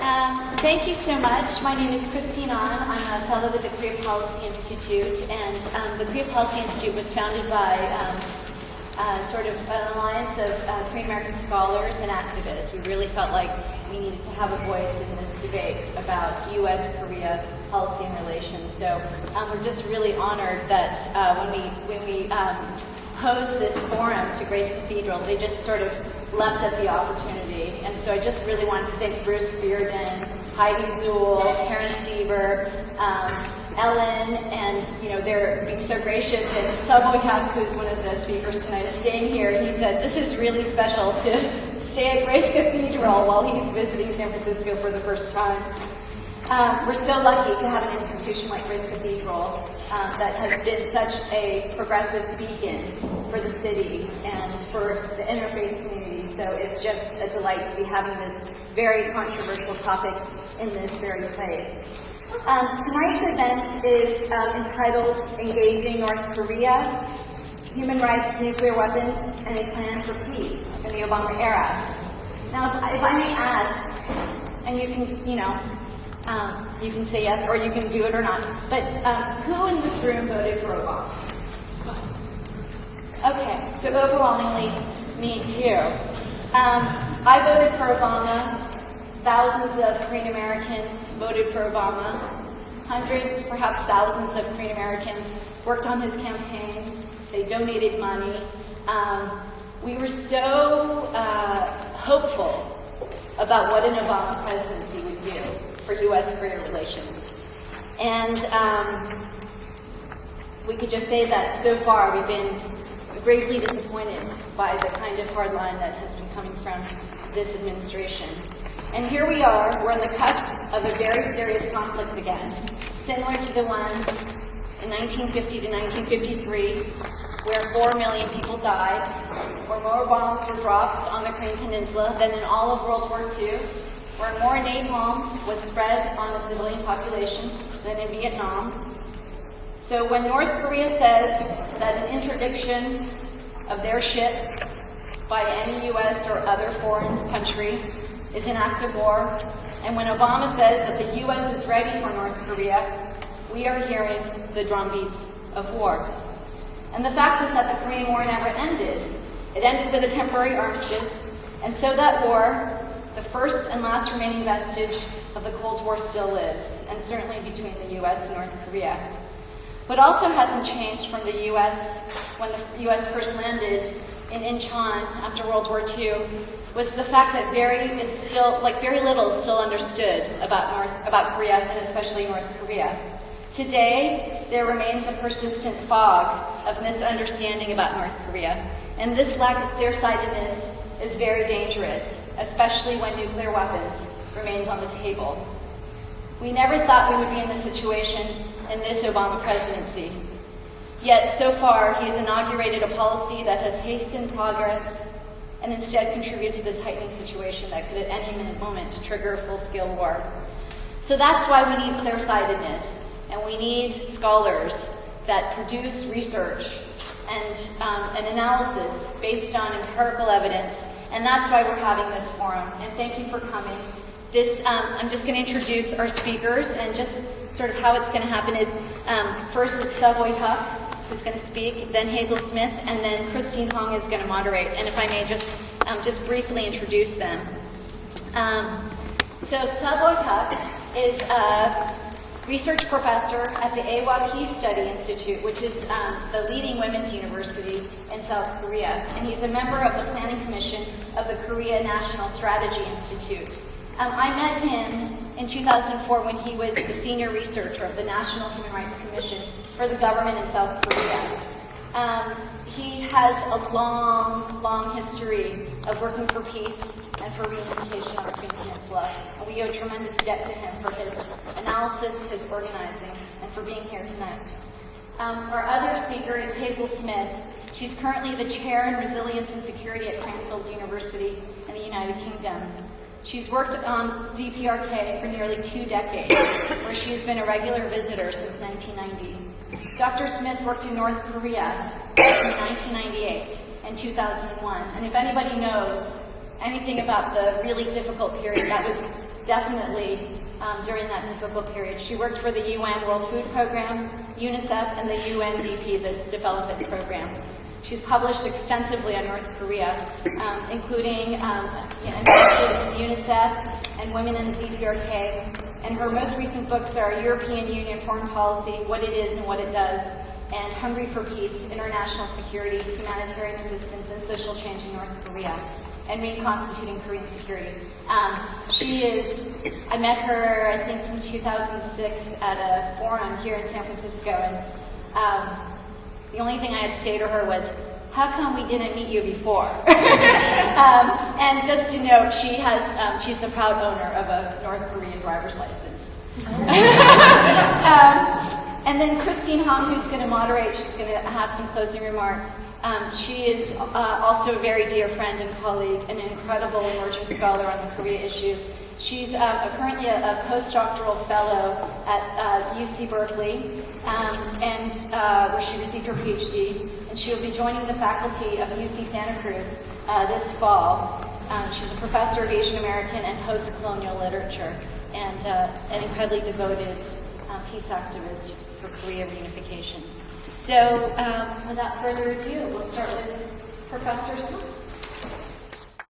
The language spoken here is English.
Thank you so much. My name is Christine Ahn. I'm a fellow with the Korea Policy Institute, and the Korea Policy Institute was founded by sort of an alliance of Korean American scholars and activists. We really felt like we needed to have a voice in this debate about U.S.-Korea policy and relations. So we're just really honored that when we posed this forum to Grace Cathedral, they just sort of leapt at the opportunity. And so I just really wanted to thank Bruce Bearden, Heidi Zuhl, Karen Sieber, Ellen, and they're being so gracious. And Sub Hak, who's one of the speakers tonight, is staying here. And he said this is really special to stay at Grace Cathedral while he's visiting San Francisco for the first time. We're so lucky to have an institution like Grace Cathedral that has been such a progressive beacon for the city and for the interfaith community. So it's just a delight to be having this very controversial topic in this very place. Tonight's event is entitled Engaging North Korea, Human Rights, Nuclear Weapons, and a Plan for Peace in the Obama Era. Now, if I may ask, and you can, you can say yes or you can do it or not, but who in this room voted for Obama? Okay, so overwhelmingly, me too. I voted for Obama. Thousands of Korean Americans voted for Obama. Hundreds, perhaps thousands of Korean Americans worked on his campaign. They donated money. We were so hopeful about what an Obama presidency would do for U.S.-Korea relations. And we could just say that so far we've been gravely disappointed by the kind of hard line that has been coming from this administration. And here we are, we're on the cusp of a very serious conflict again, similar to the one in 1950 to 1953, where 4 million people died, where more bombs were dropped on the Korean Peninsula than in all of World War II, where more napalm was spread on a civilian population than in Vietnam. So when North Korea says that an interdiction of their ship by any U.S. or other foreign country is an act of war, and when Obama says that the U.S. is ready for North Korea, we are hearing the drumbeats of war. And the fact is that the Korean War never ended. It ended with a temporary armistice, and so that war, the first and last remaining vestige of the Cold War, still lives, and certainly between the U.S. and North Korea. What also hasn't changed from the U.S. when the U.S. first landed in Incheon after World War II was the fact that very little is still understood about Korea, and especially North Korea. Today, there remains a persistent fog of misunderstanding about North Korea, and this lack of clear-sightedness is very dangerous, especially when nuclear weapons remains on the table. We never thought we would be in this situation in this Obama presidency. Yet, so far, he has inaugurated a policy that has hastened progress and instead contributed to this heightening situation that could at any moment trigger a full-scale war. So that's why we need clear-sightedness, and we need scholars that produce research and an analysis based on empirical evidence, and that's why we're having this forum. And thank you for coming. I'm just going to introduce our speakers, and just sort of how it's going to happen is first it's Sub Hak, who's going to speak, then Hazel Smith, and then Christine Hong is going to moderate. And if I may just briefly introduce them. So Sub Hak is a research professor at the Awa Peace Study Institute, which is the leading women's university in South Korea. And he's a member of the Planning Commission of the Korea National Strategy Institute. I met him in 2004 when he was the senior researcher of the National Human Rights Commission for the government in South Korea. He has a long, long history of working for peace and for reunification on the Korean Peninsula, and we owe a tremendous debt to him for his analysis, his organizing, and for being here tonight. Our other speaker is Hazel Smith. She's currently the chair in Resilience and Security at Cranfield University in the United Kingdom. She's worked on DPRK for nearly 2 decades, where she's been a regular visitor since 1990. Dr. Smith worked in North Korea in 1998 and 2001, and if anybody knows anything about the really difficult period, that was definitely during that difficult period. She worked for the UN World Food Program, UNICEF, and the UNDP, the Development Program. She's published extensively on North Korea, including analysis from UNICEF and Women in the DPRK. And her most recent books are European Union Foreign Policy, What It Is and What It Does, and Hungry for Peace, International Security, Humanitarian Assistance, and Social Change in North Korea, and Reconstituting Korean Security. I met her, I think, in 2006 at a forum here in San Francisco, and the only thing I had to say to her was, how come we didn't meet you before? And just to note, she's the proud owner of a North Korean driver's license. And then Christine Hong, who's going to moderate, she's going to have some closing remarks. She is also a very dear friend and colleague, an incredible emerging scholar on the Korea issues. She's currently a postdoctoral fellow at UC Berkeley, and where she received her PhD. And she will be joining the faculty of UC Santa Cruz this fall. She's a professor of Asian American and post-colonial literature, and an incredibly devoted peace activist for Korea reunification. So, without further ado, we'll start with Professor Smith.